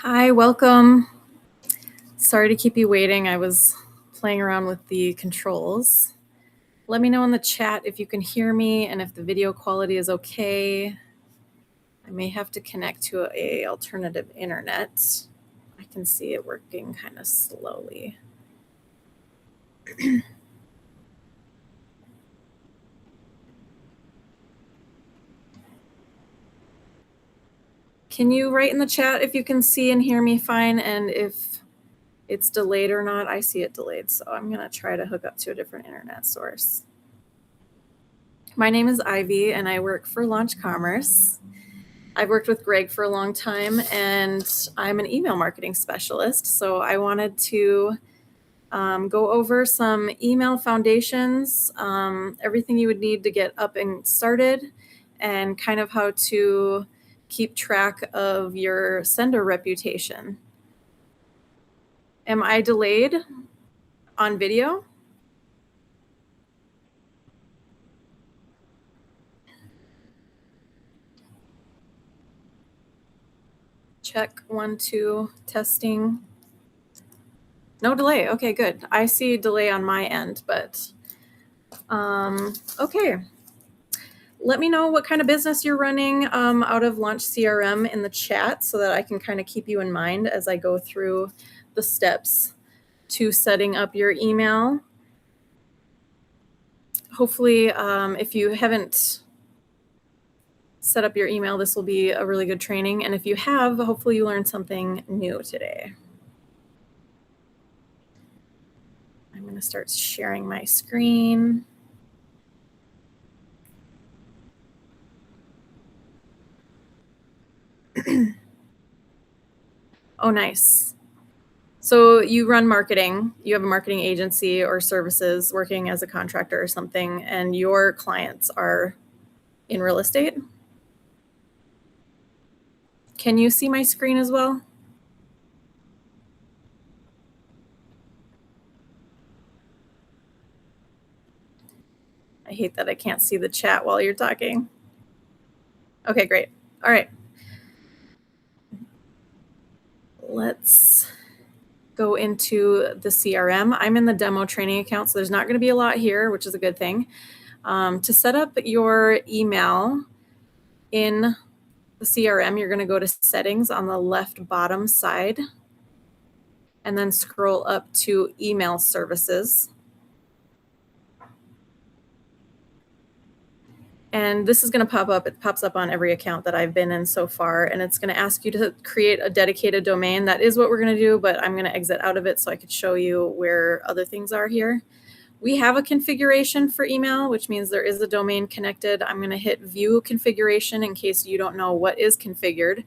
Hi, welcome. Sorry to keep you waiting. I was playing around with the controls. Let me know in the chat if you can hear me and if the video quality is okay. I may have to connect to a alternative internet. I can see it working kind of slowly. Can you write in the chat if you can see and hear me fine and if it's delayed or not? I see it delayed, so I'm going to try to hook up to a different internet source. My name is Ivy and I work for Launch Commerce. I've worked with Greg for a long time and I'm an email marketing specialist. So I wanted to go over some email foundations, everything you would need to get up and started, and kind of how to keep track of your sender reputation. Am I delayed on video? Check 1, 2, testing. No delay. Okay, good. I see delay on my end, but okay. Let me know what kind of business you're running out of Launch CRM in the chat so that I can kind of keep you in mind as I go through the steps to setting up your email. Hopefully, if you haven't set up your email, this will be a really good training. And if you have, hopefully you learned something new today. I'm going to start sharing my screen. Oh, nice. So you run marketing, you have a marketing agency or services working as a contractor or something, and your clients are in real estate. Can you see my screen as well? I hate that I can't see the chat while you're talking. Okay, great. All right. Let's go into the CRM. I'm in the demo training account, so there's not going to be a lot here, which is a good thing. To set up your email in the CRM, you're going to go to settings on the left bottom side and then scroll up to email services. And this is going to pop up. It pops up on every account that I've been in so far. And it's going to ask you to create a dedicated domain. That is what we're going to do, but I'm going to exit out of it so I could show you where other things are here. We have a configuration for email, which means there is a domain connected. I'm going to hit view configuration in case you don't know what is configured.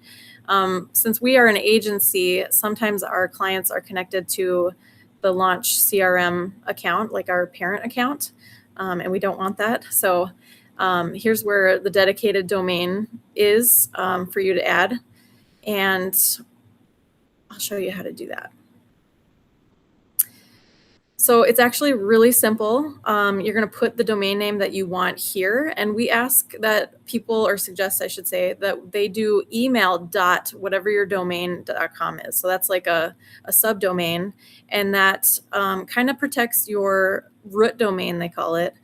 Since we are an agency, sometimes our clients are connected to the Launch CRM account, like our parent account, and we don't want that. So here's where the dedicated domain is for you to add, and I'll show you how to do that. So it's actually really simple. You're going to put the domain name that you want here, and we ask that people, or suggest I should say, that they do email dot whatever your domain.com is. So that's like a subdomain, and that kind of protects your root domain, they call it,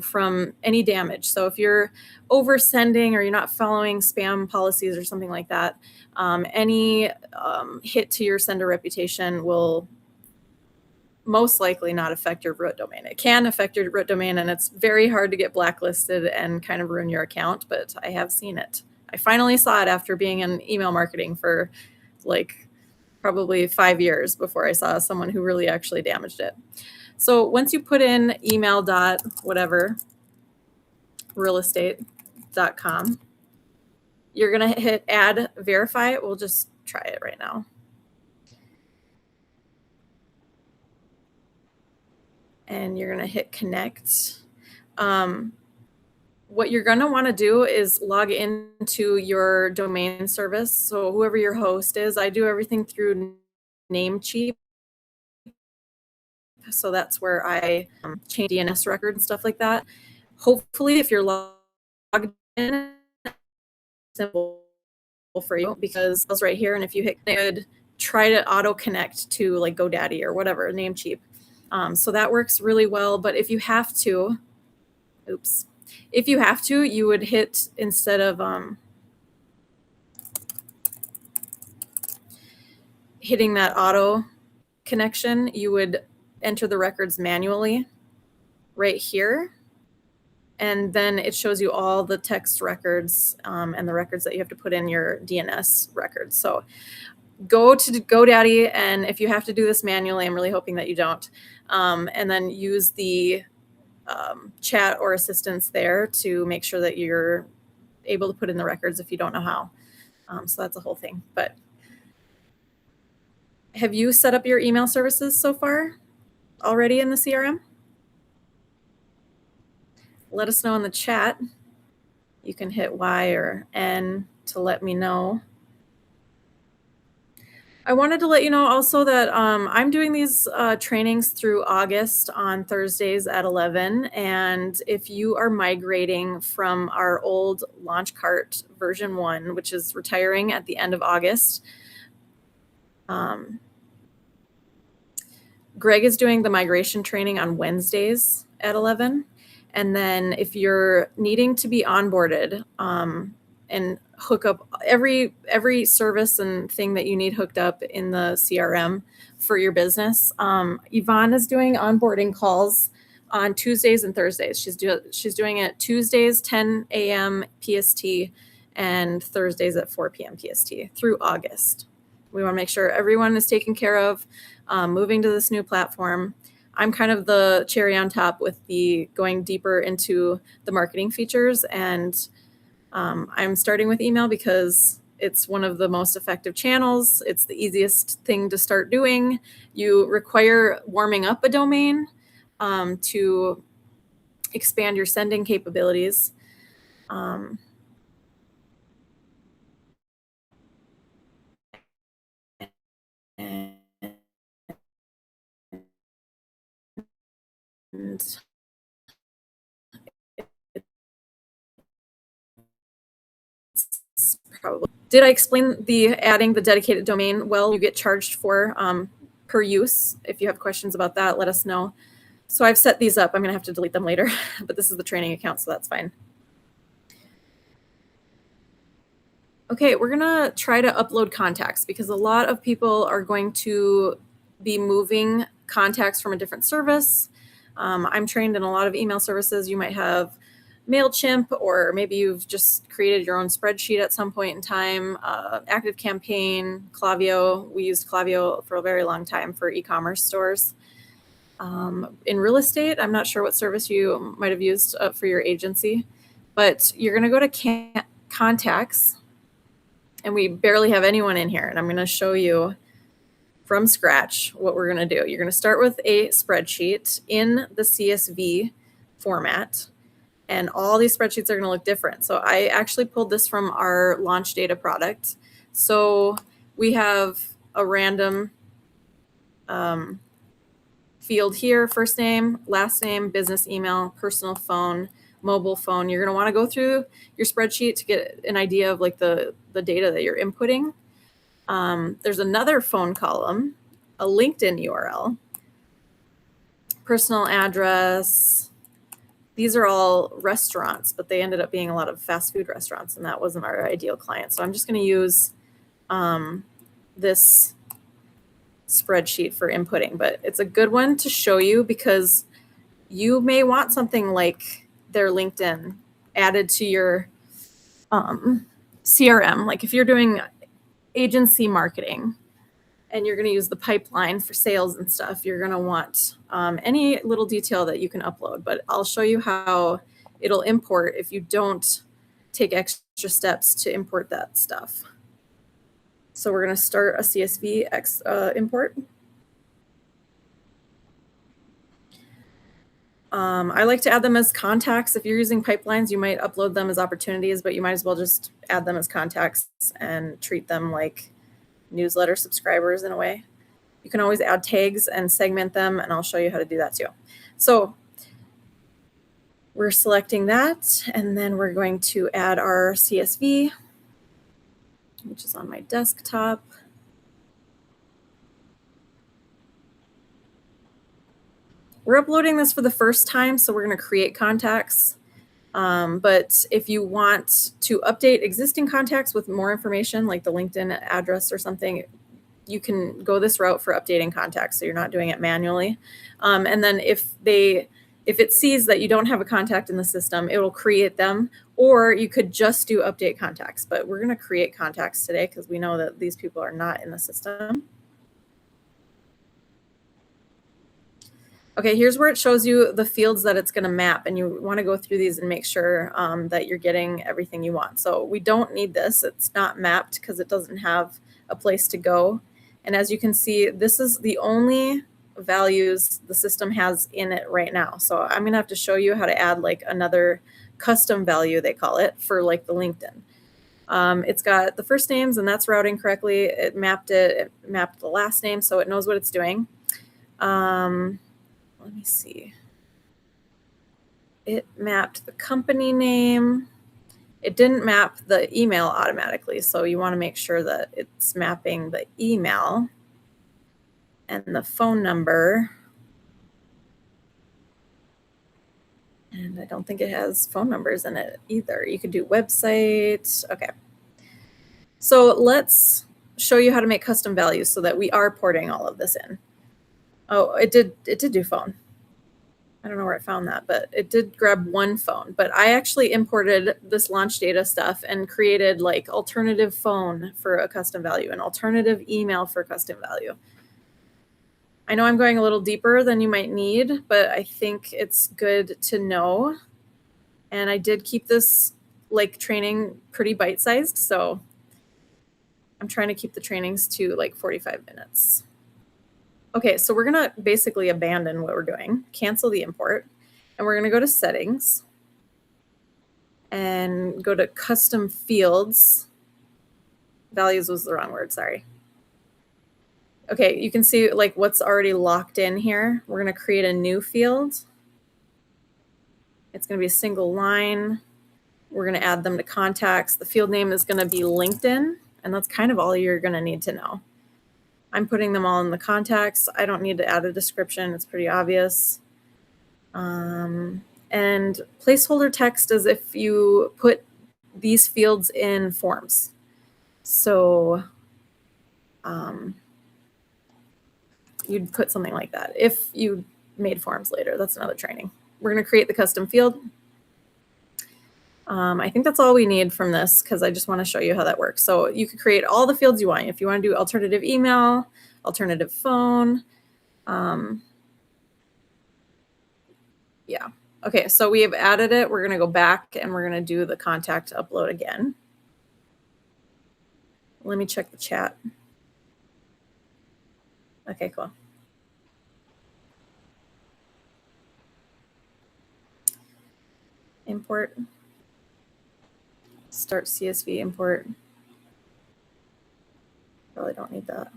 from any damage. So if you're oversending or you're not following spam policies or something like that, any hit to your sender reputation will most likely not affect your root domain. It can affect your root domain, and it's very hard to get blacklisted and kind of ruin your account, but I have seen it. I finally saw it after being in email marketing for like probably 5 years before I saw someone who really actually damaged it. So once you put in email dot whatever, realestate.com, you're going to hit add verify. We'll just try it right now. And you're going to hit connect. What you're going to want to do is log into your domain service. So whoever your host is, I do everything through Namecheap. So that's where I change DNS record and stuff like that. Hopefully, if you're logged in, simple for you because it's right here. And if you hit, it would try to auto connect to like GoDaddy or whatever, Namecheap. So that works really well. But if you have to, if you have to, you would hit, instead of hitting that auto connection, you would enter the records manually right here. And then it shows you all the text records and the records that you have to put in your DNS records. So go to GoDaddy, and if you have to do this manually, I'm really hoping that you don't, and then use the chat or assistance there to make sure that you're able to put in the records if you don't know how. So that's a whole thing. But have you set up your email services so far already in the CRM? Let us know in the chat. You can hit Y or N to let me know. I wanted to let you know also that I'm doing these trainings through August on Thursdays at 11. And if you are migrating from our old launch cart version 1, which is retiring at the end of August, Greg is doing the migration training on Wednesdays at 11. And then if you're needing to be onboarded and hook up every service and thing that you need hooked up in the CRM for your business, Yvonne is doing onboarding calls on Tuesdays and Thursdays. She's doing it Tuesdays 10 a.m. PST and Thursdays at 4 p.m. PST through August. We want to make sure everyone is taken care of, moving to this new platform. I'm kind of the cherry on top with the going deeper into the marketing features, and I'm starting with email because it's one of the most effective channels. It's the easiest thing to start doing. You require warming up a domain to expand your sending capabilities. And probably, did I explain the adding the dedicated domain? Well, you get charged for per use. If you have questions about that, let us know. So I've set these up. I'm gonna have to delete them later, but this is the training account, so that's fine. Okay, we're gonna try to upload contacts because a lot of people are going to be moving contacts from a different service. I'm trained in a lot of email services. You might have MailChimp, or maybe you've just created your own spreadsheet at some point in time. ActiveCampaign, Klaviyo. We used Klaviyo for a very long time for e-commerce stores. In real estate, I'm not sure what service you might have used for your agency, but you're gonna go to contacts, and we barely have anyone in here. And I'm gonna show you from scratch what we're gonna do. You're gonna start with a spreadsheet in the CSV format, and all these spreadsheets are gonna look different. So I actually pulled this from our launch data product. So we have a random field here: first name, last name, business email, personal phone, mobile phone. You're gonna wanna go through your spreadsheet to get an idea of like the data that you're inputting. There's another phone column, a LinkedIn URL, personal address. These are all restaurants, but they ended up being a lot of fast food restaurants, and that wasn't our ideal client. So I'm just gonna use this spreadsheet for inputting, but it's a good one to show you because you may want something like their LinkedIn added to your CRM. Like if you're doing agency marketing and you're going to use the pipeline for sales and stuff, you're going to want any little detail that you can upload. But I'll show you how it'll import if you don't take extra steps to import that stuff. So we're going to start a CSV import. I like to add them as contacts. If you're using pipelines, you might upload them as opportunities, but you might as well just add them as contacts and treat them like newsletter subscribers in a way. You can always add tags and segment them, and I'll show you how to do that too. So we're selecting that, and then we're going to add our CSV. which is on my desktop. We're uploading this for the first time, so we're going to create contacts. But if you want to update existing contacts with more information, like the LinkedIn address or something, you can go this route for updating contacts, so you're not doing it manually. And then if it sees that you don't have a contact in the system, it will create them, or you could just do update contacts. But we're going to create contacts today because we know that these people are not in the system. Okay, here's where it shows you the fields that it's going to map, and you want to go through these and make sure that you're getting everything you want. So we don't need this. It's not mapped because it doesn't have a place to go. And as you can see, this is the only values the system has in it right now. So I'm going to have to show you how to add like another custom value, they call it, for like the LinkedIn. It's got the first names, and that's routing correctly. It mapped the last name, so it knows what it's doing. Let me see. It mapped the company name. It didn't map the email automatically, so you want to make sure that it's mapping the email and the phone number. And I don't think it has phone numbers in it either. You could do website. Okay. So let's show you how to make custom values so that we are porting all of this in. Oh, it did do phone. I don't know where I found that, but it did grab one phone. But I actually imported this launch data stuff and created like alternative phone for a custom value, and alternative email for a custom value. I know I'm going a little deeper than you might need, but I think it's good to know. And I did keep this like training pretty bite-sized, so I'm trying to keep the trainings to like 45 minutes. Okay, so we're gonna basically abandon what we're doing, cancel the import, and we're gonna go to settings and go to custom fields. Values was the wrong word, sorry. Okay, you can see like what's already locked in here. We're gonna create a new field. It's gonna be a single line. We're gonna add them to contacts. The field name is gonna be LinkedIn, and that's kind of all you're gonna need to know. I'm putting them all in the contacts. I don't need to add a description. It's pretty obvious. And placeholder text is if you put these fields in forms. So you'd put something like that if you made forms later. That's another training. We're going to create the custom field. I think that's all we need from this because I just want to show you how that works. So you could create all the fields you want. If you want to do alternative email, alternative phone. Yeah. Okay, so we have added it. We're going to go back and we're going to do the contact upload again. Let me check the chat. Okay, cool. Import. Start CSV import. Probably don't need that.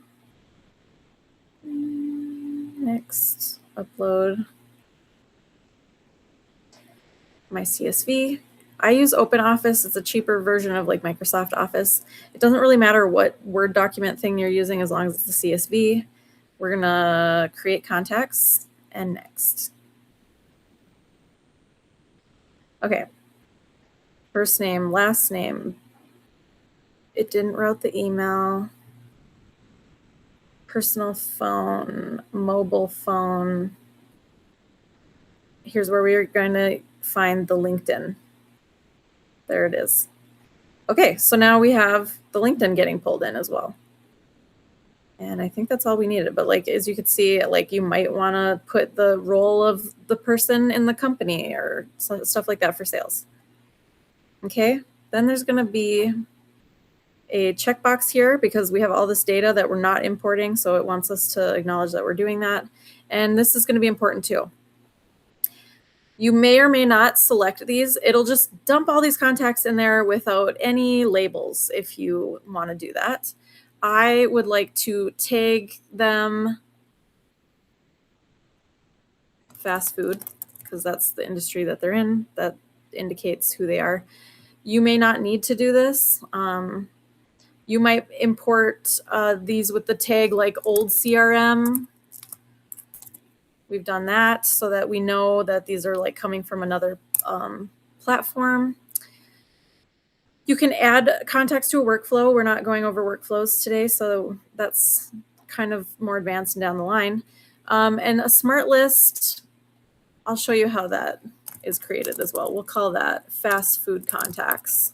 Next, upload my CSV. I use OpenOffice. It's a cheaper version of like Microsoft Office. It doesn't really matter what Word document thing you're using as long as it's a CSV. We're gonna create contacts and next. Okay. First name, last name. It didn't route the email. Personal phone, mobile phone. Here's where we are going to find the LinkedIn. There it is. Okay, so now we have the LinkedIn getting pulled in as well. And I think that's all we needed. But like, as you could see, like you might want to put the role of the person in the company or stuff like that for sales. Okay, then there's going to be a checkbox here because we have all this data that we're not importing. So it wants us to acknowledge that we're doing that. And this is going to be important too. You may or may not select these. It'll just dump all these contacts in there without any labels if you want to do that. I would like to tag them fast food because that's the industry that they're in. That indicates who they are. You may not need to do this, You might import these with the tag like old CRM. We've done that so that we know that these are like coming from another platform. You can add contacts to a workflow. We're not going over workflows today, so that's kind of more advanced and down the line. And a smart list, I'll show you how that is created as well. We'll call that fast food contacts.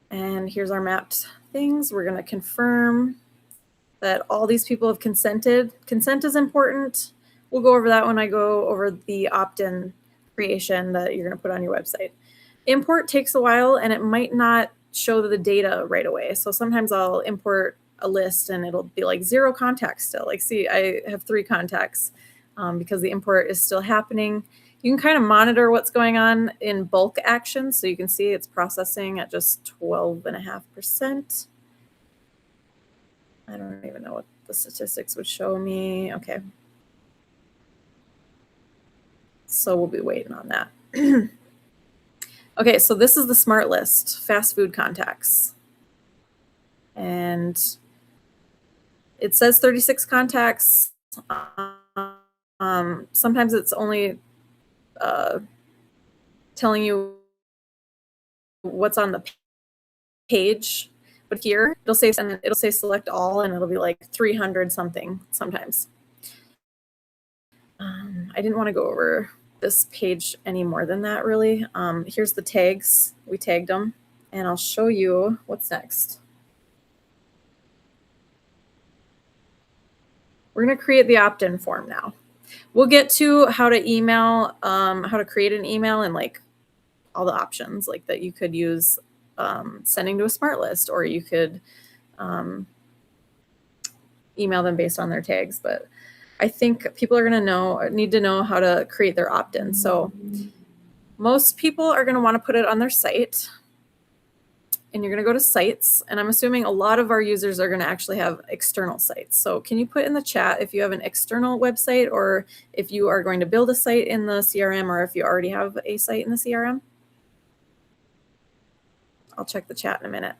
And here's our mapped things. We're going to confirm that all these people have consented. Consent is important. We'll go over that when I go over the opt-in creation that you're going to put on your website. Import takes a while and it might not show the data right away. So sometimes I'll import a list and it'll be like 0 contacts still. Like, see, I have 3 contacts because the import is still happening. You can kind of monitor what's going on in bulk action. So you can see it's processing at just 12.5%. I don't even know what the statistics would show me. Okay. So we'll be waiting on that. Okay, so this is the smart list, fast food contacts. And it says 36 contacts. Sometimes it's only telling you what's on the page, but here it'll say select all, and it'll be like 300 something sometimes. I didn't want to go over this page any more than that, really. Here's the tags. We tagged them, and I'll show you what's next. We're going to create the opt-in form now. We'll get to how to email, how to create an email, and like all the options like that you could use sending to a smart list, or you could email them based on their tags. But I think people are going to need to know how to create their opt-in. So most people are going to want to put it on their site, and you're going to go to sites. And I'm assuming a lot of our users are going to actually have external sites. So can you put in the chat if you have an external website, or if you are going to build a site in the CRM, or if you already have a site in the CRM? I'll check the chat in a minute.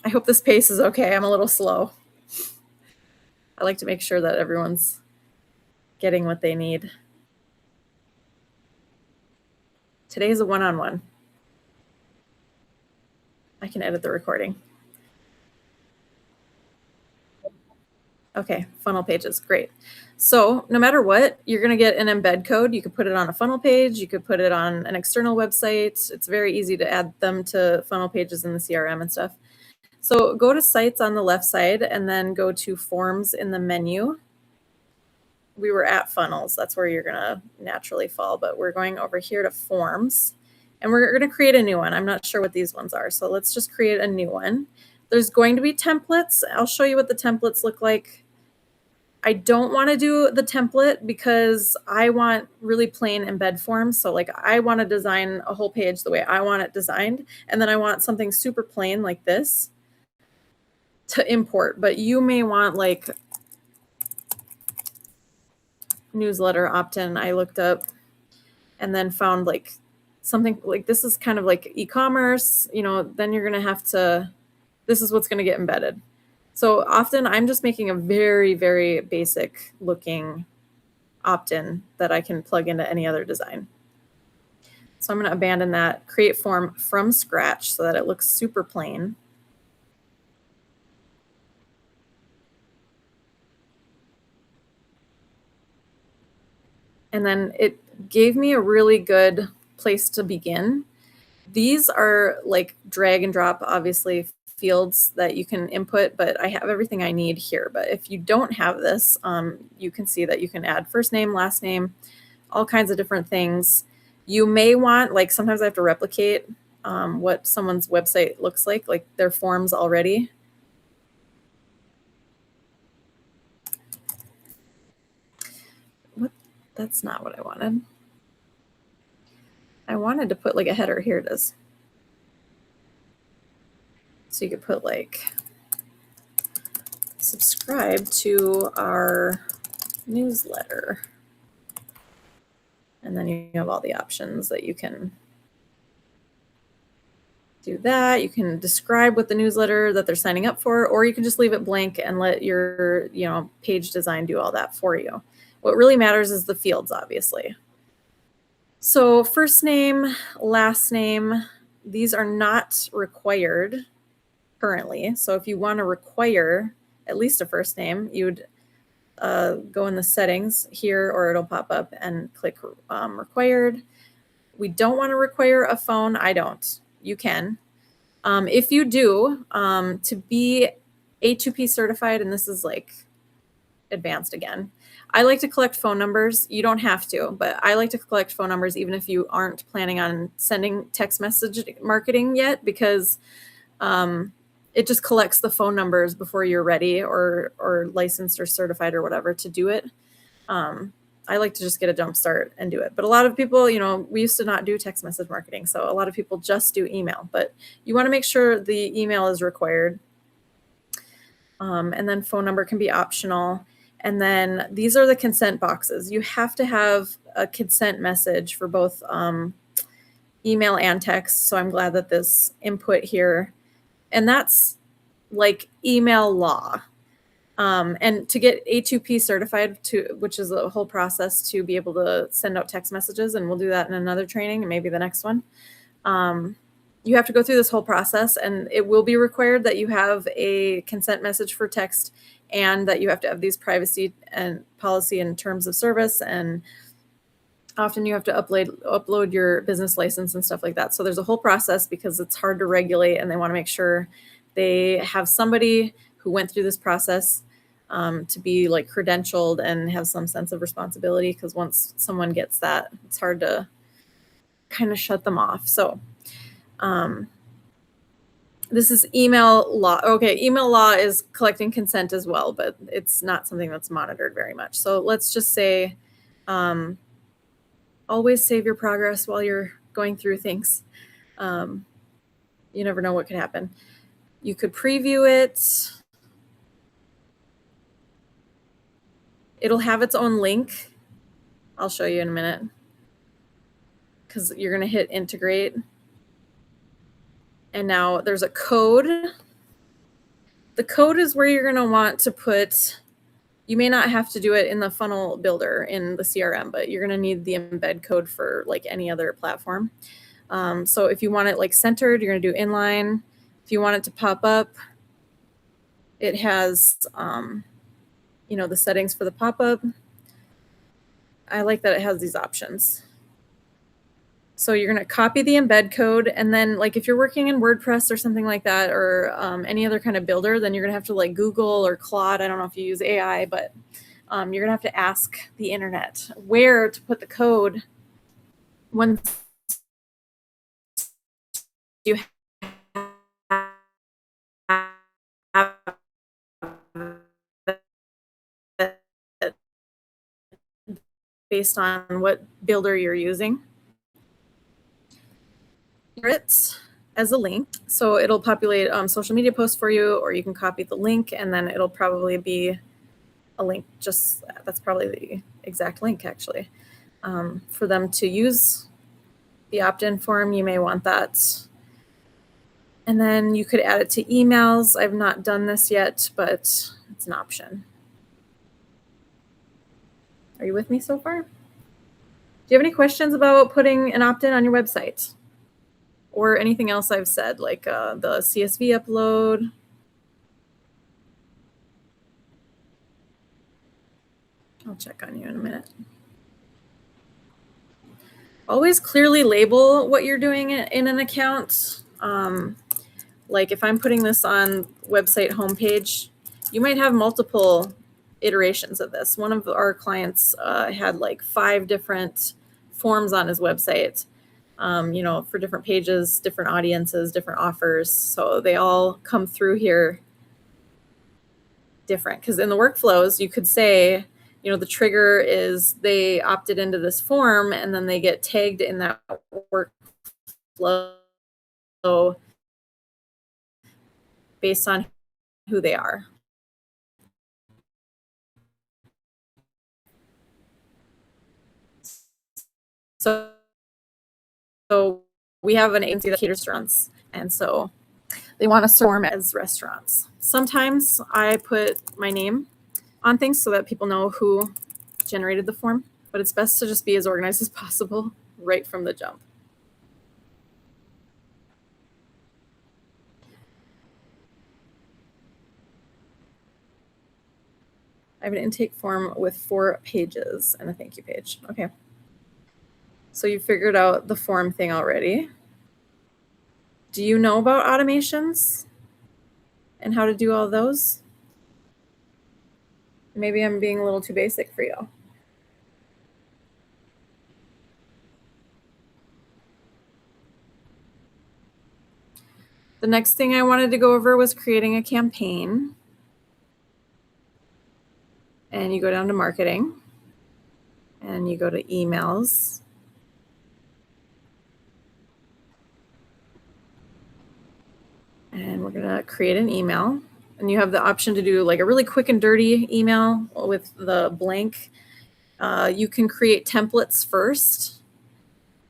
I hope this pace is okay. I'm a little slow. I like to make sure that everyone's getting what they need. Today's a one-on-one. I can edit the recording. Okay, funnel pages, great. So no matter what, you're going to get an embed code. You could put it on a funnel page. You could put it on an external website. It's very easy to add them to funnel pages in the CRM and stuff. So go to sites on the left side and then go to forms in the menu. We were at funnels. That's where you're going to naturally fall, but we're going over here to forms, and we're going to create a new one. I'm not sure what these ones are, so let's just create a new one. There's going to be templates. I'll show you what the templates look like. I don't want to do the template because I want really plain embed forms. So like I want to design a whole page the way I want it designed, and then I want something super plain like this to import. But you may want like newsletter opt-in. I looked up and then found like something like this is kind of like e-commerce, you know, then you're going to have to, this is what's going to get embedded. So often I'm just making a very, very basic looking opt-in that I can plug into any other design. So I'm going to abandon that, create form from scratch so that it looks super plain. And then it gave me a really good place to begin. These are like drag and drop, obviously, fields that you can input, but I have everything I need here. But if you don't have this, you can see that you can add first name, last name, all kinds of different things. You may want, like sometimes I have to replicate what someone's website looks like their forms already. What? That's not what I wanted. I wanted to put like a header. Here it is. So you could put like, subscribe to our newsletter. And then you have all the options that you can do that. You can describe what the newsletter that they're signing up for, or you can just leave it blank and let your, page design do all that for you. What really matters is the fields, obviously. So first name, last name, these are not required currently. So if you want to require at least a first name, you'd go in the settings here, or it'll pop up, and click required. We don't want to require a phone. I don't. You can. If you do, to be A2P certified, and this is like advanced again, I like to collect phone numbers. You don't have to, but I like to collect phone numbers even if you aren't planning on sending text message marketing yet, because it just collects the phone numbers before you're ready or licensed or certified or whatever to do it. I like to just get a jump start and do it. But a lot of people, we used to not do text message marketing. So a lot of people just do email, but you want to make sure the email is required. And then phone number can be optional. And then these are the consent boxes. You have to have a consent message for both email and text. So I'm glad that this input here, and that's like email law. And to get A2P certified, which is a whole process to be able to send out text messages, and we'll do that in another training and maybe the next one. You have to go through this whole process, and it will be required that you have a consent message for text, and that you have to have these privacy and policy and terms of service, and often you have to upload your business license and stuff like that. So there's a whole process because it's hard to regulate, and they want to make sure they have somebody who went through this process to be like credentialed and have some sense of responsibility, because once someone gets that, it's hard to kind of shut them off. So this is email law. Okay, email law is collecting consent as well, but it's not something that's monitored very much. So let's just say always save your progress while you're going through things. You never know what could happen. You could preview it. It'll have its own link. I'll show you in a minute, because you're going to hit integrate. And now there's a code. The code is where you're going to want to put, you may not have to do it in the funnel builder in the CRM, but you're going to need the embed code for like any other platform. So if you want it like centered, you're going to do inline. If you want it to pop up, it has, the settings for the pop-up. I like that it has these options. So you're going to copy the embed code, and then like if you're working in WordPress or something like that, or any other kind of builder, then you're going to have to like Google or Claude. I don't know if you use AI, but you're going to have to ask the internet where to put the code once you have it based on what builder you're using. It as a link, so it'll populate social media posts for you, or you can copy the link, and then it'll probably be a link. Just that's probably the exact link actually for them to use the opt-in form. You may want that, and then you could add it to emails. I've not done this yet, but it's an option. Are you with me so far? Do you have any questions about putting an opt-in on your website? Or anything else I've said, like the CSV upload? I'll check on you in a minute. Always clearly label what you're doing in an account. Like if I'm putting this on website homepage, you might have multiple iterations of this. One of our clients had like 5 different forms on his website. For different pages, different audiences, different offers. So they all come through here different, because in the workflows, you could say, the trigger is they opted into this form, and then they get tagged in that workflow based on who they are. So we have an agency that caters to restaurants, and so they want to form as restaurants. Sometimes I put my name on things so that people know who generated the form, but it's best to just be as organized as possible right from the jump. I have an intake form with 4 pages and a thank you page. Okay. So you figured out the form thing already. Do you know about automations and how to do all those? Maybe I'm being a little too basic for you. The next thing I wanted to go over was creating a campaign. And you go down to marketing and you go to emails. And we're gonna create an email. And you have the option to do like a really quick and dirty email with the blank. You can create templates first,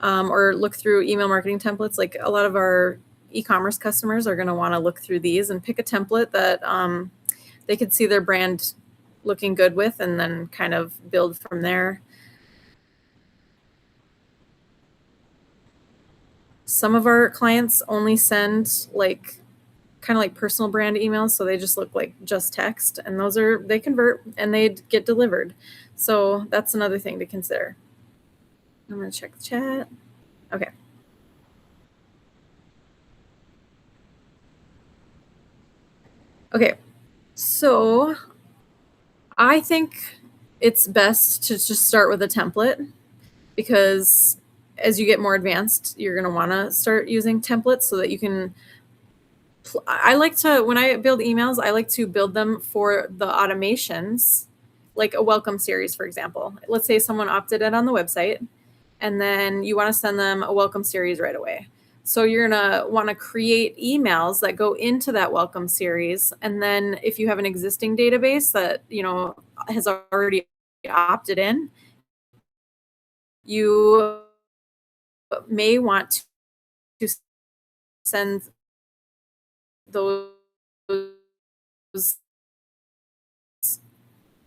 or look through email marketing templates. Like a lot of our e-commerce customers are gonna wanna look through these and pick a template that they could see their brand looking good with, and then kind of build from there. Some of our clients only send like kind of like personal brand emails, so they just look like just text, and those are, they convert and they get delivered. So that's another thing to consider. I'm gonna check the chat. Okay. Okay, so I think it's best to just start with a template, because as you get more advanced, you're gonna wanna start using templates so that you can I like to, when I build emails, I like to build them for the automations, like a welcome series, for example. Let's say someone opted in on the website, and then you want to send them a welcome series right away. So you're going to want to create emails that go into that welcome series. And then if you have an existing database that, has already opted in, you may want to send those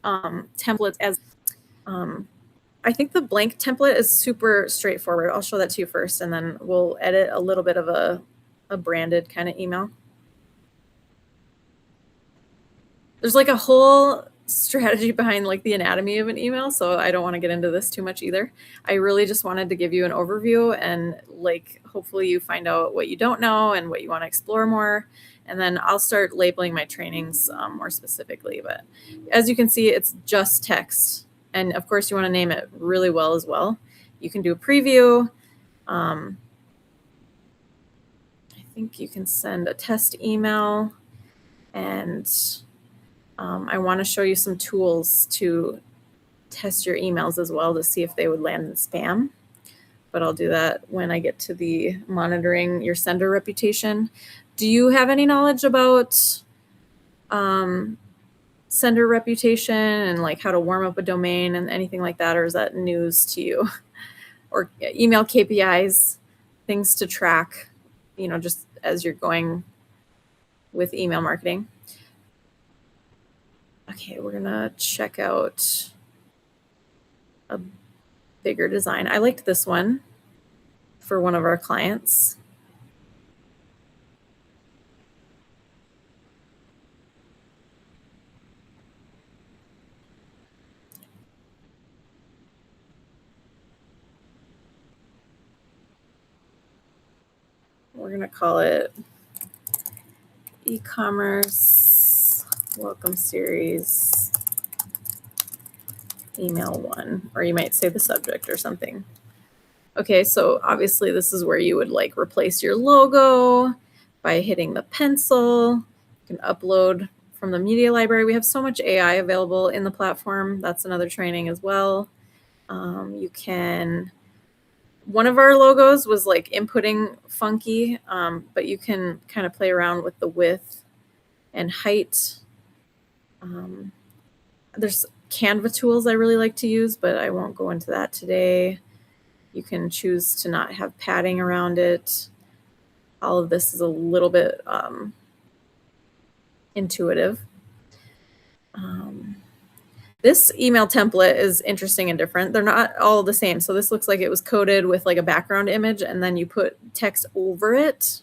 templates as I think the blank template is super straightforward. I'll show that to you first, and then we'll edit a little bit of a branded kind of email. There's like a whole strategy behind like the anatomy of an email, so I don't want to get into this too much either. I really just wanted to give you an overview, and like hopefully you find out what you don't know and what you want to explore more, and then I'll start labeling my trainings more specifically. But as you can see, it's just text, and of course you want to name it really well as well. You can do a preview. I think you can send a test email, and I want to show you some tools to test your emails as well to see if they would land in spam. But I'll do that when I get to the monitoring your sender reputation. Do you have any knowledge about sender reputation and like how to warm up a domain and anything like that, or is that news to you? Or email KPIs, things to track, just as you're going with email marketing. Okay, we're gonna check out a bigger design. I liked this one for one of our clients. We're gonna call it e-commerce welcome series email 1, or you might say the subject or something. Okay, so obviously this is where you would like replace your logo by hitting the pencil. You can upload from the media library. We have so much AI available in the platform. That's another training as well. You can, one of our logos was like inputting funky, but you can kind of play around with the width and height. There's Canva tools I really like to use, but I won't go into that today. You can choose to not have padding around it. All of this is a little bit intuitive. This email template is interesting and different. They're not all the same. So this looks like it was coded with like a background image and then you put text over it.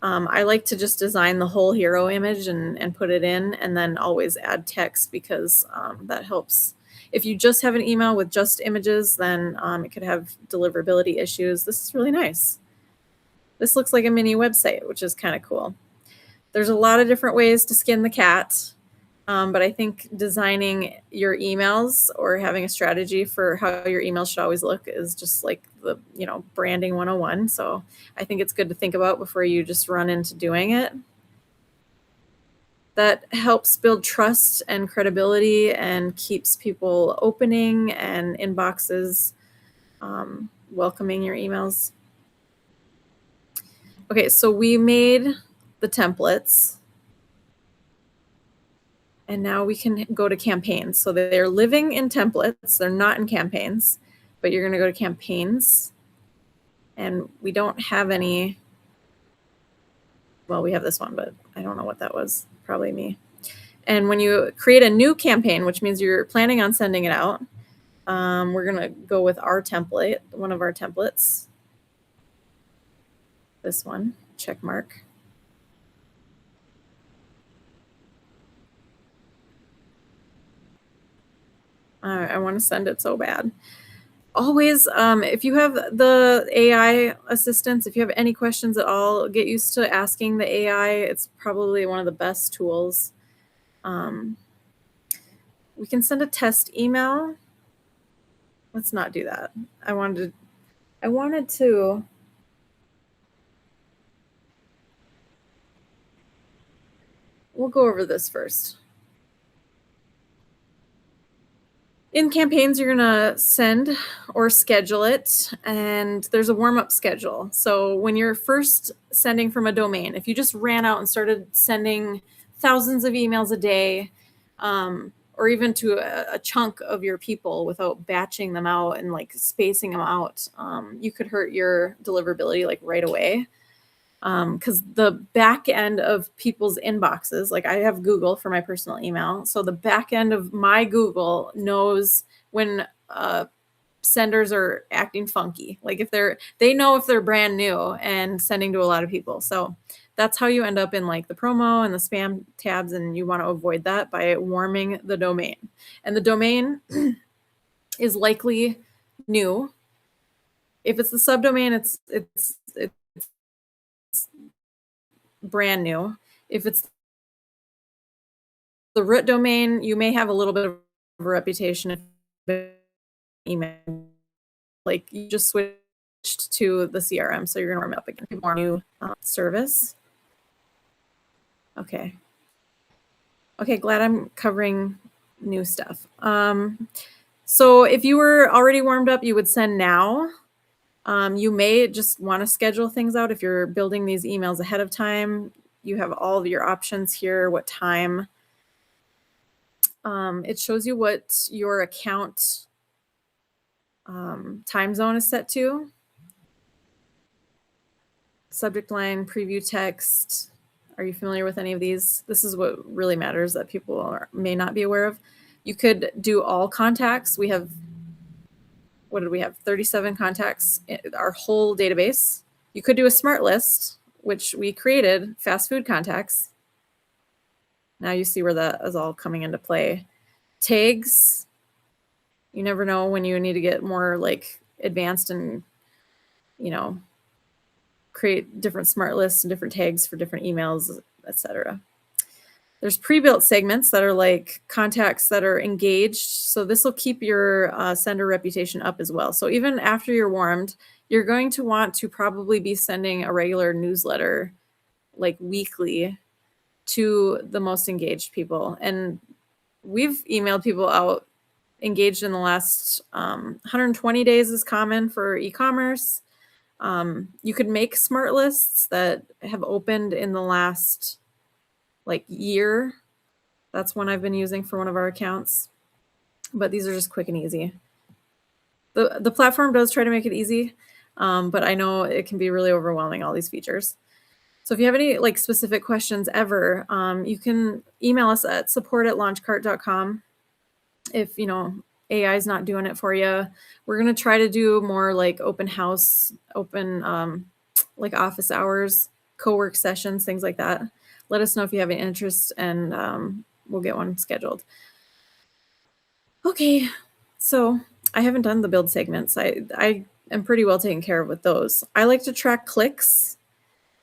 I like to just design the whole hero image and put it in and then always add text because that helps. If you just have an email with just images, then it could have deliverability issues. This is really nice. This looks like a mini website, which is kind of cool. There's a lot of different ways to skin the cat. But I think designing your emails or having a strategy for how your emails should always look is just like the, branding 101. So I think it's good to think about before you just run into doing it. That helps build trust and credibility and keeps people opening and inboxes welcoming your emails. Okay, so we made the templates. And now we can go to campaigns. So they're living in templates. They're not in campaigns, but you're going to go to campaigns. And we don't have any. Well, we have this one, but I don't know what that was. Probably me. And when you create a new campaign, which means you're planning on sending it out, we're going to go with our template, one of our templates. This one, check mark. I want to send it so bad. Always, if you have the AI assistants, if you have any questions at all, get used to asking the AI. It's probably one of the best tools. We can send a test email. Let's not do that. I wanted to. We'll go over this first. In campaigns, you're gonna send or schedule it, and there's a warm-up schedule. So when you're first sending from a domain, if you just ran out and started sending thousands of emails a day, or even to a chunk of your people without batching them out and like spacing them out, you could hurt your deliverability like right away. Because the back end of people's inboxes, like I have Google for my personal email. So the back end of my Google knows when senders are acting funky. Like if they know if they're brand new and sending to a lot of people. So that's how you end up in like the promo and the spam tabs. And you want to avoid that by warming the domain. And the domain is likely new. If it's the subdomain, it's brand new. If it's the root domain, you may have a little bit of a reputation of email. Like you just switched to the CRM, so you're going to warm up again. More new service. Okay. Okay, glad I'm covering new stuff. So if you were already warmed up, you would send now. You may just want to schedule things out if you're building these emails ahead of time. You have all of your options here, what time. It shows you what your account time zone is set to. Subject line, preview text. Are you familiar with any of these? This is what really matters that people may not be aware of. You could do all contacts. We have, what did we have? 37 contacts in our whole database. You could do a smart list, which we created, fast food contacts. Now you see where that is all coming into play. Tags, you never know when you need to get more like advanced and, create different smart lists and different tags for different emails, etc. There's pre-built segments that are like contacts that are engaged. So this will keep your sender reputation up as well. So even after you're warmed, you're going to want to probably be sending a regular newsletter like weekly to the most engaged people. And we've emailed people out engaged in the last 120 days is common for e-commerce. You could make smart lists that have opened in the last year. That's one I've been using for one of our accounts, but these are just quick and easy. The platform does try to make it easy, but I know it can be really overwhelming, all these features. So if you have any like specific questions ever, you can email us at support@launchcart.com. If AI is not doing it for you, we're gonna try to do more like open house, open like office hours, co-work sessions, things like that. Let us know if you have any interest, and we'll get one scheduled. Okay, so I haven't done the build segments. I am pretty well taken care of with those. I like to track clicks.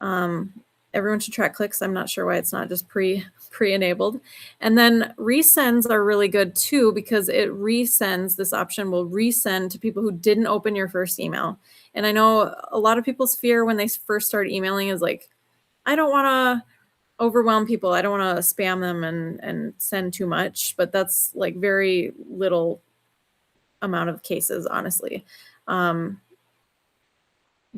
Um, Everyone should track clicks. I'm not sure why it's not just pre-enabled. And then resends are really good too, because it resends, this option will resend to people who didn't open your first email. And I know a lot of people's fear when they first start emailing is like, I don't want to overwhelm people. I don't want to spam them and send too much, but that's like very little amount of cases, honestly.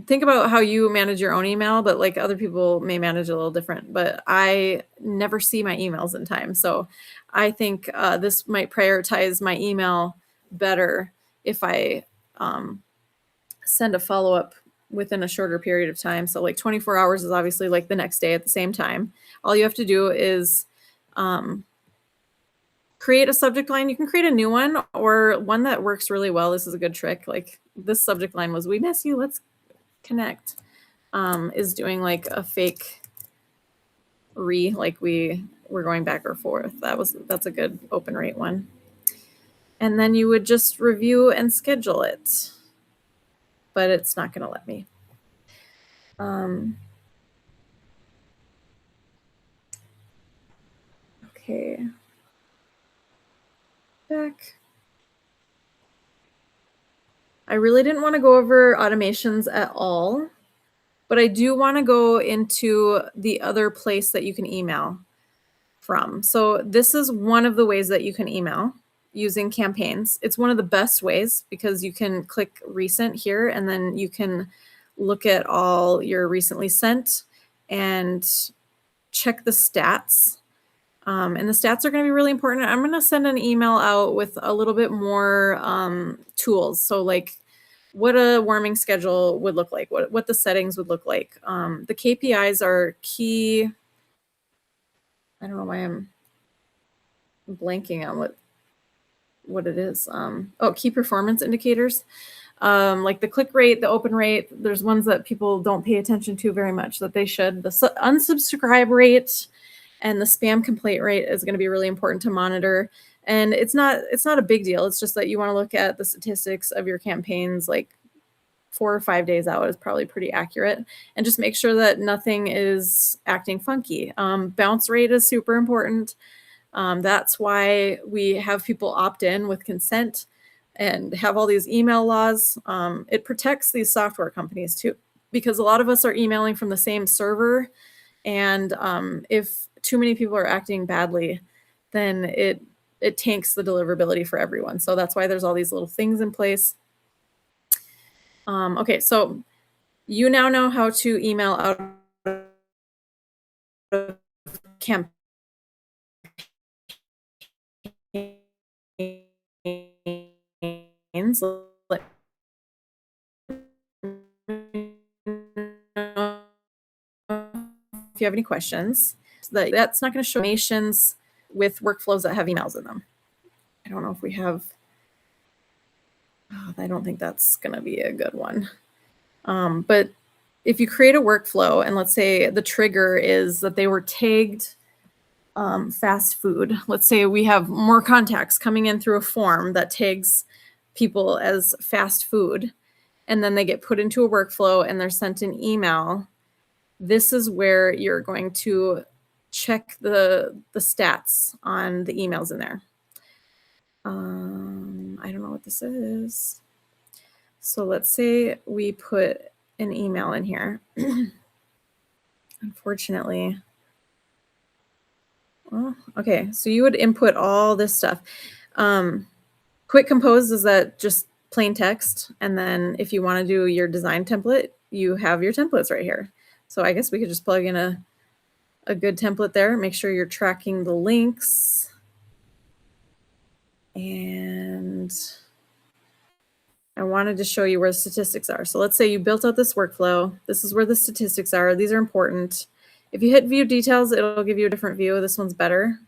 Think about how you manage your own email, but like other people may manage a little different. But I never see my emails in time. So I think this might prioritize my email better if I send a follow-up within a shorter period of time. So like 24 hours is obviously like the next day at the same time. All you have to do is create a subject line. You can create a new one or one that works really well. This is a good trick. Like this subject line was, "We miss you, let's connect," is doing like a fake like we're going back or forth. That's a good open rate one. And then you would just review and schedule it, but it's not going to let me. Okay. Back. I really didn't want to go over automations at all, but I do want to go into the other place that you can email from. So this is one of the ways that you can email using campaigns. It's one of the best ways because you can click recent here and then you can look at all your recently sent and check the stats. And the stats are going to be really important. I'm going to send an email out with a little bit more tools. So like what a warming schedule would look like, what the settings would look like. The KPIs are key. I don't know why I'm blanking on what it is. Key performance indicators. Like the click rate, the open rate. There's ones that people don't pay attention to very much that they should. The unsubscribe rate and the spam complaint rate is going to be really important to monitor. And it's not a big deal. It's just that you want to look at the statistics of your campaigns like 4 or 5 days out is probably pretty accurate, and just make sure that nothing is acting funky. Bounce rate is super important. That's why we have people opt in with consent and have all these email laws. It protects these software companies too, because a lot of us are emailing from the same server. And if too many people are acting badly, then it tanks the deliverability for everyone. So that's why there's all these little things in place. Okay, so you now know how to email out of campaigns. Let me know if you have any questions. That's not going to show automations with workflows that have emails in them. I don't know if we have. I don't think that's going to be a good one. But if you create a workflow and let's say the trigger is that they were tagged fast food. Let's say we have more contacts coming in through a form that tags people as fast food, and then they get put into a workflow and they're sent an email. This is where you're going to check the stats on the emails in there. I don't know what this is. So let's say we put an email in here. Unfortunately. Well, okay, so you would input all this stuff. Quick compose is that just plain text. And then if you want to do your design template, you have your templates right here. So I guess we could just plug in a good template there. Make sure you're tracking the links. And I wanted to show you where the statistics are. So let's say you built out this workflow. This is where the statistics are. These are important. If you hit view details, it'll give you a different view. This one's better.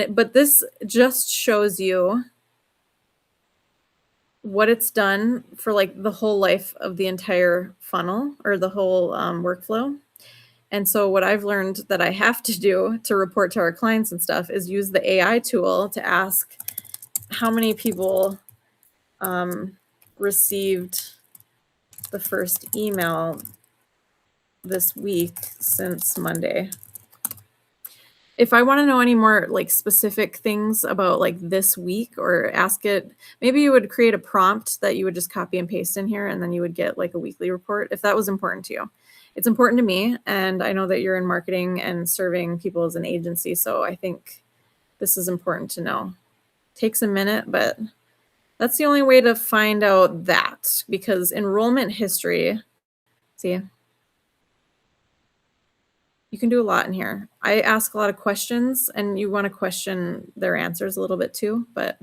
But this just shows you what it's done for like the whole life of the entire funnel or the whole workflow. And so what I've learned that I have to do to report to our clients and stuff is use the AI tool to ask how many people received the first email this week since Monday. If I want to know any more like specific things about like this week, or ask it, maybe you would create a prompt that you would just copy and paste in here, and then you would get like a weekly report if that was important to you. It's important to me, and I know that you're in marketing and serving people as an agency, so I think this is important to know. Takes a minute, but that's the only way to find out that, because enrollment history, see, you can do a lot in here. I ask a lot of questions, and you want to question their answers a little bit too, but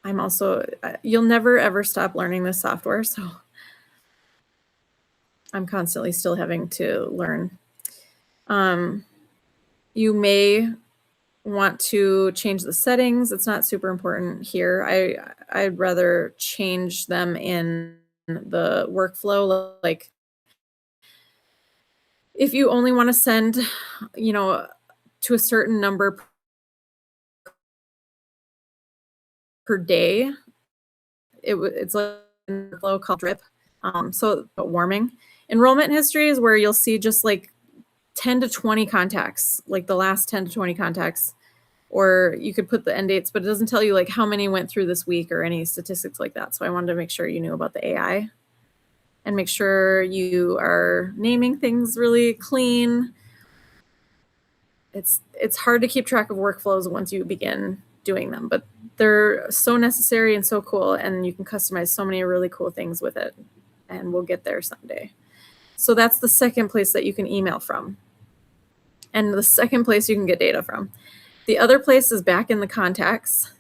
I'm also, you'll never ever stop learning this software, so I'm constantly still having to learn. You may want to change the settings. It's not super important here. I'd rather change them in the workflow. Like if you only want to send, to a certain number per day, it's like a workflow called drip. So warming. Enrollment history is where you'll see just like 10 to 20 contacts, like the last 10 to 20 contacts, or you could put the end dates, but it doesn't tell you like how many went through this week or any statistics like that. So I wanted to make sure you knew about the AI and make sure you are naming things really clean. It's hard to keep track of workflows once you begin doing them, but they're so necessary and so cool, and you can customize so many really cool things with it, and we'll get there someday. So that's the second place that you can email from, and the second place you can get data from. The other place is back in the contacts.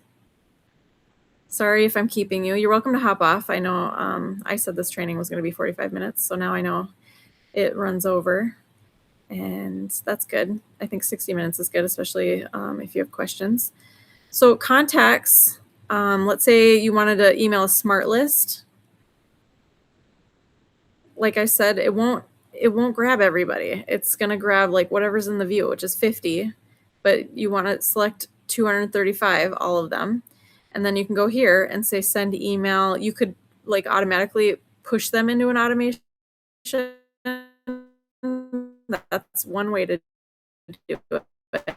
Sorry if I'm keeping you. You're welcome to hop off. I know I said this training was going to be 45 minutes, so now I know it runs over, and that's good. I think 60 minutes is good, especially if you have questions. So contacts, let's say you wanted to email a smart list. Like I said, it won't grab everybody. It's going to grab like whatever's in the view, which is 50, but you want to select 235, all of them. And then you can go here and say send email. You could like automatically push them into an automation. That's one way to do it.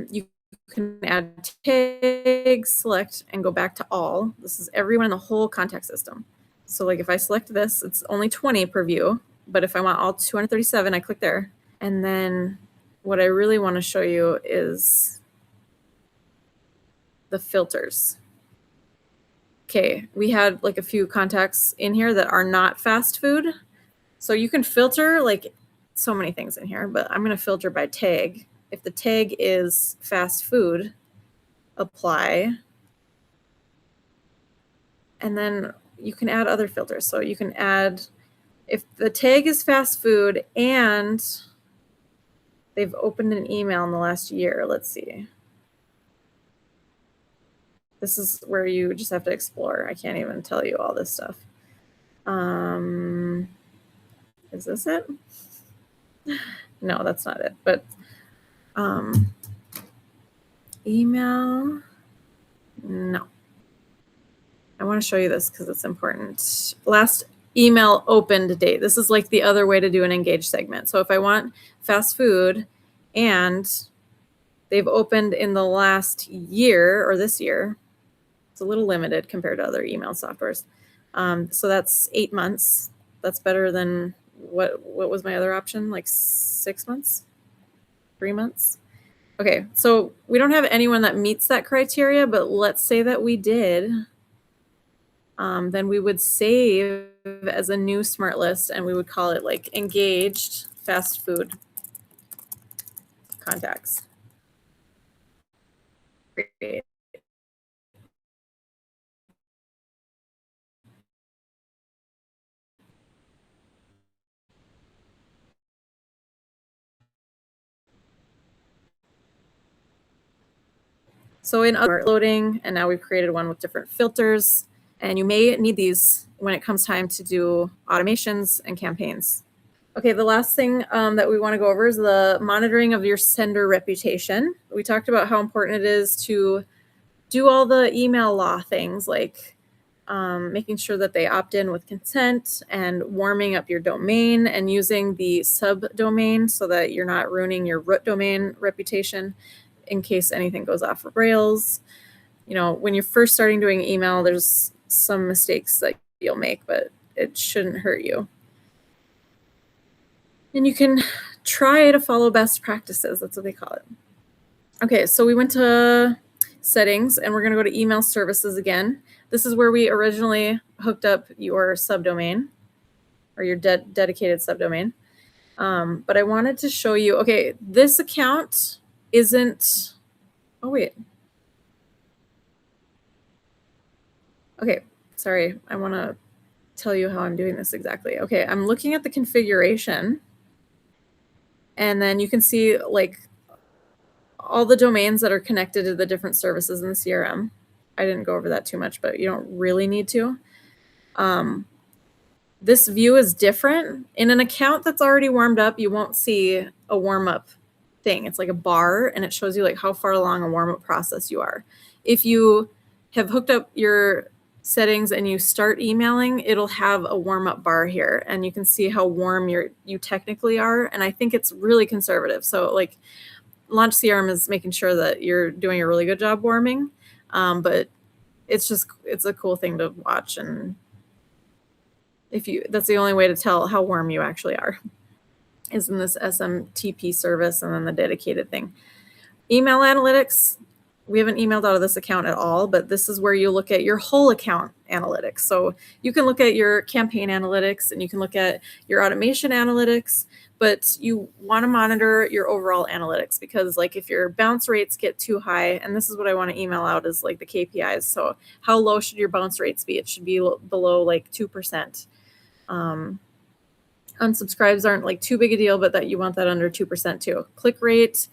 You can add tags, select, and go back to all. This is everyone in the whole contact system. So like if I select this, it's only 20 per view, but if I want all 237, I click there. And then what I really want to show you is the filters. Okay, we had like a few contacts in here that are not fast food. So you can filter like so many things in here, but I'm going to filter by tag. If the tag is fast food, apply. And then you can add other filters. So you can add, if the tag is fast food and they've opened an email in the last year, let's see. This is where you just have to explore. I can't even tell you all this stuff. Is this it? No, that's not it. But email, no. I want to show you this because it's important. Last email opened date. This is like the other way to do an engaged segment. So if I want fast food and they've opened in the last year or this year, it's a little limited compared to other email softwares. So that's 8 months. That's better than what was my other option? Like 6 months, 3 months. Okay, so we don't have anyone that meets that criteria, but let's say that we did. Then we would save as a new smart list, and we would call it like engaged fast food contacts. Great. So in other loading, and now we've created one with different filters, and you may need these when it comes time to do automations and campaigns. Okay, the last thing that we want to go over is the monitoring of your sender reputation. We talked about how important it is to do all the email law things, like making sure that they opt in with consent and warming up your domain and using the subdomain so that you're not ruining your root domain reputation in case anything goes off of rails. You know, when you're first starting doing email, there's some mistakes that you'll make, but it shouldn't hurt you. And you can try to follow best practices. That's what they call it. Okay, so we went to settings and we're going to go to email services again. This is where we originally hooked up your subdomain or your dedicated subdomain. But I wanted to show you, okay, this account isn't, oh wait. Okay, sorry, I want to tell you how I'm doing this exactly. Okay, I'm looking at the configuration and then you can see like all the domains that are connected to the different services in the CRM. I didn't go over that too much, but you don't really need to. This view is different. In an account that's already warmed up, you won't see a warm up thing. It's like a bar and it shows you like how far along a warm up process you are. If you have hooked up your settings and you start emailing, it'll have a warm up bar here and you can see how warm you technically are. And I think it's really conservative. So like Launch CRM is making sure that you're doing a really good job warming. But it's a cool thing to watch. And that's the only way to tell how warm you actually are is in this SMTP service and then the dedicated thing. Email analytics, we haven't emailed out of this account at all, but this is where you look at your whole account analytics. So you can look at your campaign analytics and you can look at your automation analytics, but you want to monitor your overall analytics because like if your bounce rates get too high, and this is what I want to email out is like the KPIs. So how low should your bounce rates be? It should be below like 2%. Unsubscribes aren't like too big a deal, but that you want that under 2% too. Click rate.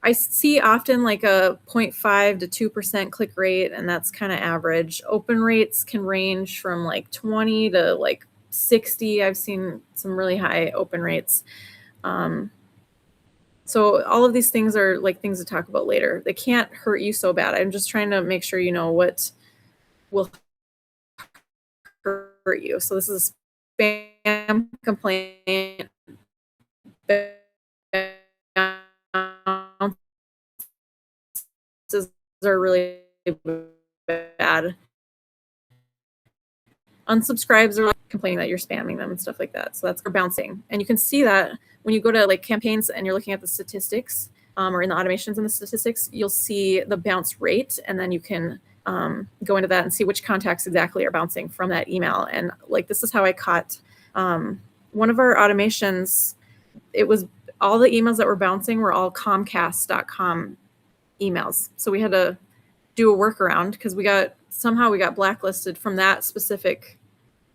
I see often like a 0.5 to 2% click rate, and that's kind of average. Open rates can range from like 20 to like 60. I've seen some really high open rates. So all of these things are like things to talk about later. They can't hurt you so bad. I'm just trying to make sure you know what will hurt you. So this is a spam complaint. Are really bad. Unsubscribes are like complaining that you're spamming them and stuff like that. So that's for bouncing. And you can see that when you go to like campaigns and you're looking at the statistics or in the automations and the statistics, you'll see the bounce rate. And then you can go into that and see which contacts exactly are bouncing from that email. And like, this is how I caught one of our automations. It was all the emails that were bouncing were all Comcast.com emails. So we had to do a workaround because we got blacklisted from that specific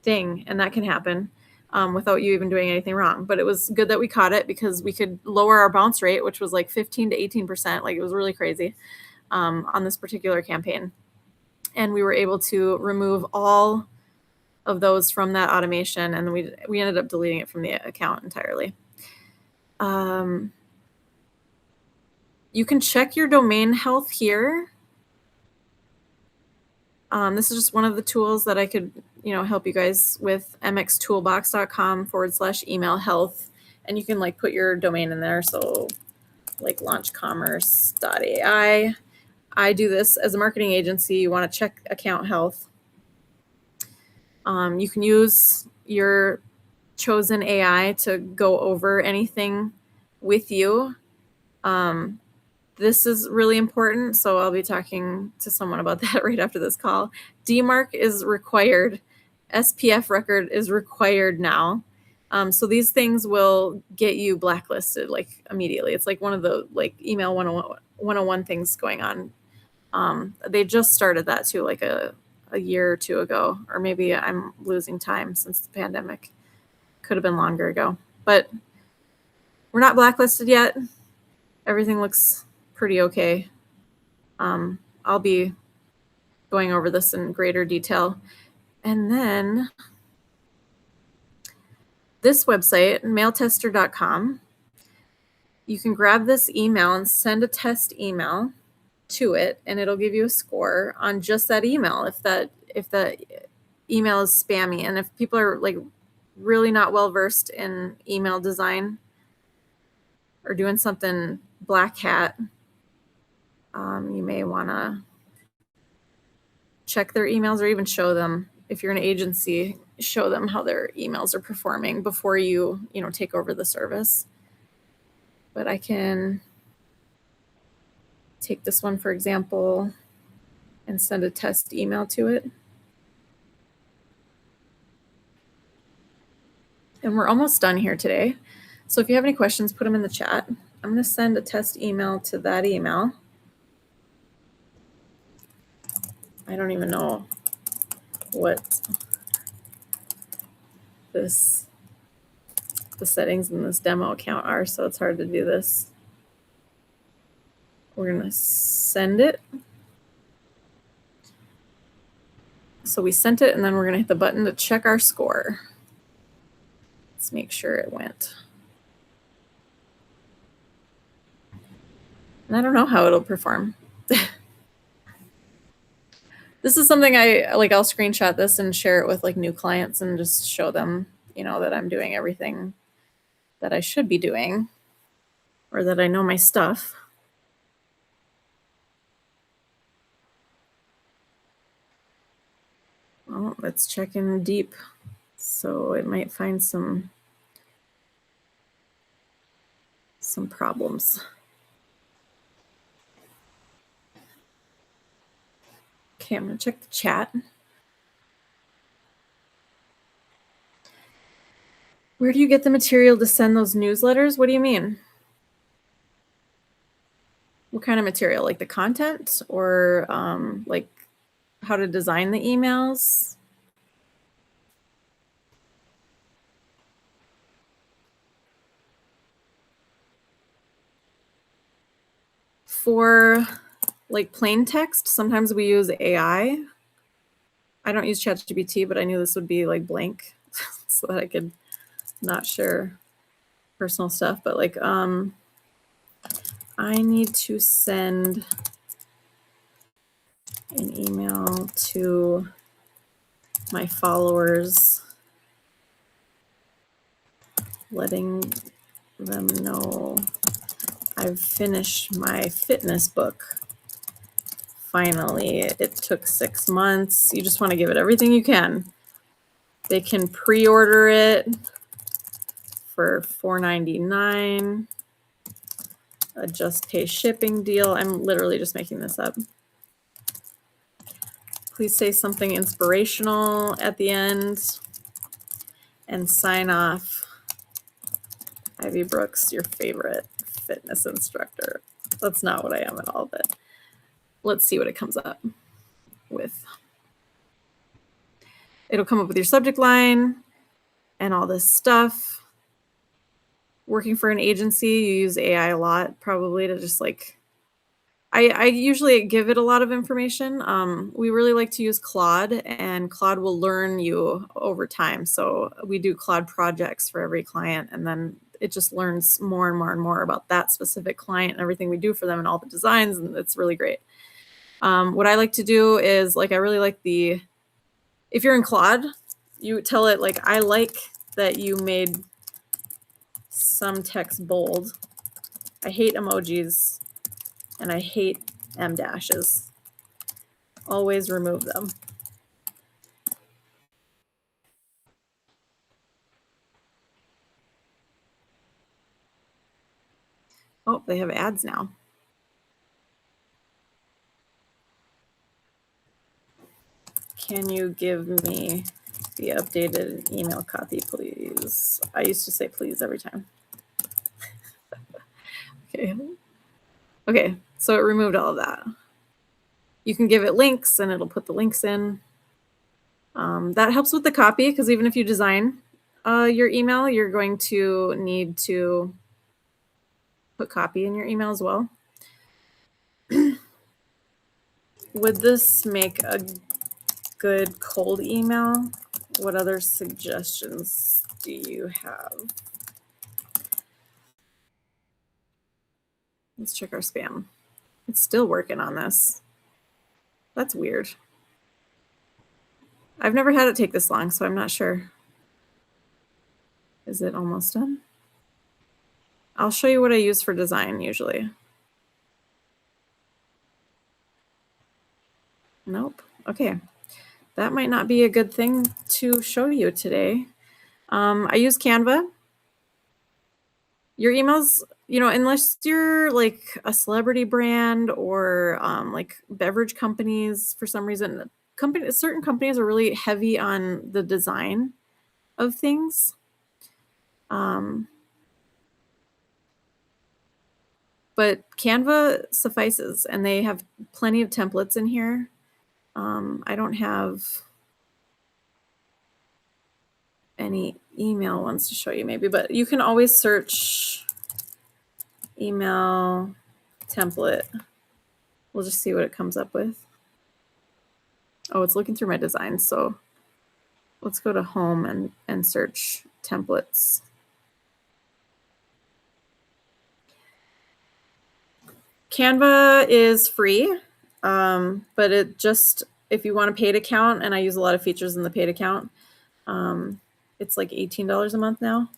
thing, and that can happen without you even doing anything wrong. But it was good that we caught it because we could lower our bounce rate, which was like 15 to 18%. Like it was really crazy on this particular campaign. And we were able to remove all of those from that automation, and we ended up deleting it from the account entirely. You can check your domain health here. This is just one of the tools that I could, help you guys with. mxtoolbox.com/email health, and you can like put your domain in there. So like launchcommerce.ai. I do this as a marketing agency. You want to check account health. You can use your chosen AI to go over anything with you. This is really important, so I'll be talking to someone about that right after this call. DMARC is required. SPF record is required now. So these things will get you blacklisted like immediately. It's like one of the like email 101 things going on. They just started that too, like a year or two ago, or maybe I'm losing time since the pandemic. Could have been longer ago, but we're not blacklisted yet. Everything looks pretty okay. I'll be going over this in greater detail. And then this website, mailtester.com, you can grab this email and send a test email to it, and it'll give you a score on just that email if the email is spammy. And if people are like really not well versed in email design or doing something black hat, you may want to check their emails, or even show them, if you're an agency, show them how their emails are performing before you take over the service. But I can take this one, for example, and send a test email to it. And we're almost done here today. So if you have any questions, put them in the chat. I'm going to send a test email to that email. I don't even know what the settings in this demo account are, so it's hard to do this. We're going to send it. So we sent it, and then we're going to hit the button to check our score. Let's make sure it went. And I don't know how it'll perform. This is something I'll screenshot this and share it with like new clients and just show them, that I'm doing everything that I should be doing, or that I know my stuff. Well, let's check in deep. So it might find some problems. Okay, I'm going to check the chat. Where do you get the material to send those newsletters? What do you mean? What kind of material? Like the content, or like how to design the emails? For like plain text, sometimes we use AI. I don't use ChatGPT, but I knew this would be like blank so that I could not share personal stuff. But like, I need to send an email to my followers letting them know I've finished my fitness book. Finally, it took 6 months. You just want to give it everything you can. They can pre-order it for $4.99. A just pay shipping deal. I'm literally just making this up. Please say something inspirational at the end and sign off. Ivy Brooks, your favorite fitness instructor. That's not what I am at all, but let's see what it comes up with. It'll come up with your subject line and all this stuff. Working for an agency, you use AI a lot, probably, to just like, I usually give it a lot of information. We really like to use Claude, and Claude will learn you over time. So we do Claude projects for every client, and then it just learns more and more and more about that specific client and everything we do for them and all the designs, and it's really great. What I like to do is, like, I really like if you're in Claude, you tell it, like, I like that you made some text bold. I hate emojis, and I hate em dashes. Always remove them. Oh, they have ads now. Can you give me the updated email copy, please. I used to say please every time. Okay, so it removed all of that. You can give it links and it'll put the links in. That helps with the copy because even if you design your email, you're going to need to put copy in your email as well. Would this make a good cold email? What other suggestions do you have? Let's check our spam. It's still working on this. That's weird. I've never had it take this long, so I'm not sure. Is it almost done? I'll show you what I use for design usually. Nope. Okay. That might not be a good thing to show you today. I use Canva. Your emails, unless you're like a celebrity brand or like beverage companies, for some reason, certain companies are really heavy on the design of things. But Canva suffices, and they have plenty of templates in here. I don't have any email ones to show you maybe, but you can always search email template. We'll just see what it comes up with. Oh, it's looking through my designs. So let's go to home and search templates. Canva is free, but if you want a paid account, and I use a lot of features in the paid account, it's like $18 a month now.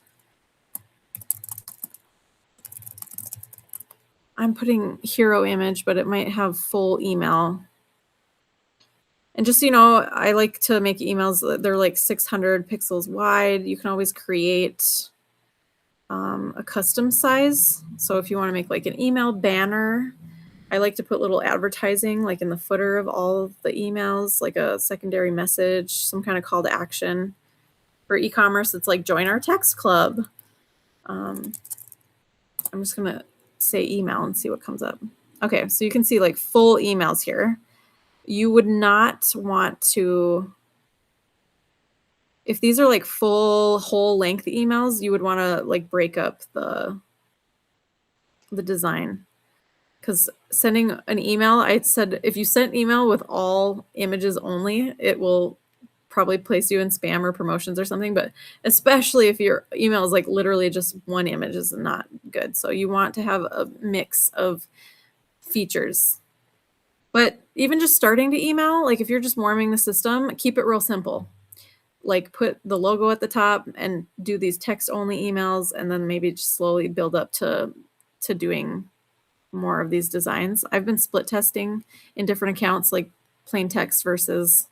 I'm putting hero image, but it might have full email. And just, I like to make emails, they're like 600 pixels wide. You can always create a custom size. So if you want to make like an email banner, I like to put little advertising like in the footer of all of the emails, like a secondary message, some kind of call to action. For e-commerce, it's like join our text club. I'm just going to say email and see what comes up. Okay, so you can see like full emails here. You would not want to, if these are like full whole length emails, you would want to like break up the design. Because sending an email, I said if you sent email with all images only, it will probably place you in spam or promotions or something. But especially if your email is like literally just one image, is not good. So you want to have a mix of features. But even just starting to email, like if you're just warming the system, keep it real simple. Like put the logo at the top and do these text only emails, and then maybe just slowly build up to doing more of these designs. I've been split testing in different accounts, like plain text versus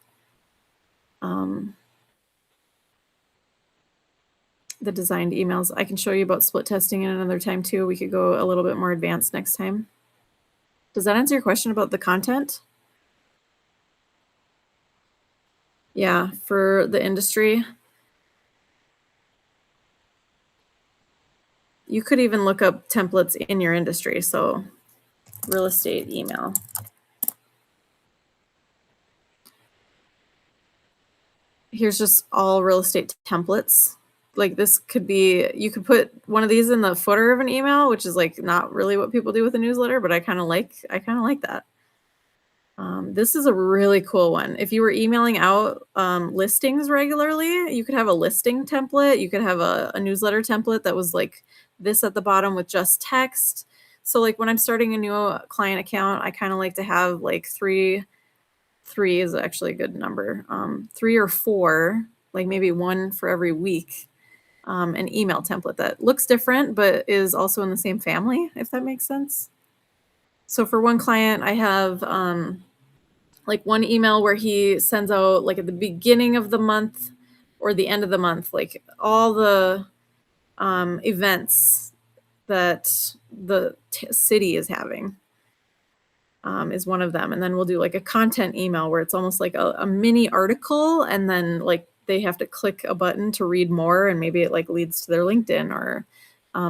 the designed emails. I can show you about split testing in another time too. We could go a little bit more advanced next time. Does that answer your question about the content? Yeah, for the industry. You could even look up templates in your industry. So real estate email. Here's just all real estate templates. Like this could be, you could put one of these in the footer of an email, which is like not really what people do with a newsletter, but I kind of like that. This is a really cool one. If you were emailing out listings regularly, you could have a listing template. You could have a newsletter template that was like this at the bottom with just text. So like when I'm starting a new client account, I kind of like to have like three is actually a good number. 3 or 4, like maybe one for every week, an email template that looks different, but is also in the same family, if that makes sense. So for one client, I have like one email where he sends out like at the beginning of the month or the end of the month, like all the events that the city is having is one of them. And then we'll do like a content email where it's almost like a mini article and then like they have to click a button to read more, and maybe it like leads to their LinkedIn or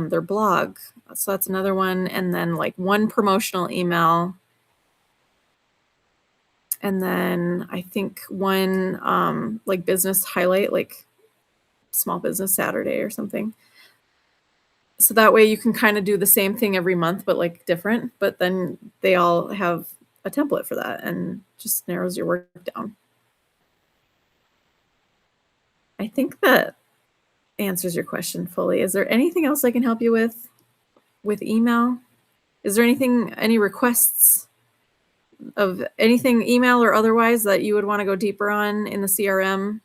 their blog. So that's another one. And then like one promotional email. And then I think one like business highlight, like Small Business Saturday or something. So that way you can kind of do the same thing every month, but like different, but then they all have a template for that and just narrows your work down. I think that answers your question fully. Is there anything else I can help you with email? Is there anything, any requests of anything email or otherwise that you would want to go deeper on in the CRM?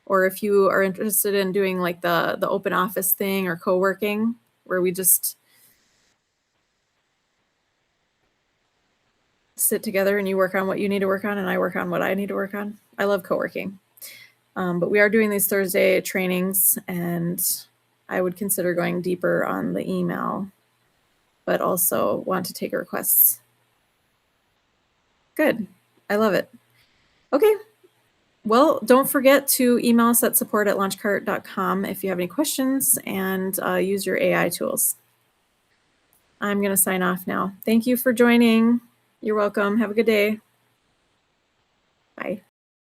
Or if you are interested in doing like the open office thing or co-working where we just sit together and you work on what you need to work on and I work on what I need to work on. I love co-working. But we are doing these Thursday trainings, and I would consider going deeper on the email, but also want to take requests. Good. I love it. Okay. Well, don't forget to email us at support@launchcart.com if you have any questions, and use your AI tools. I'm going to sign off now. Thank you for joining. You're welcome. Have a good day. Bye.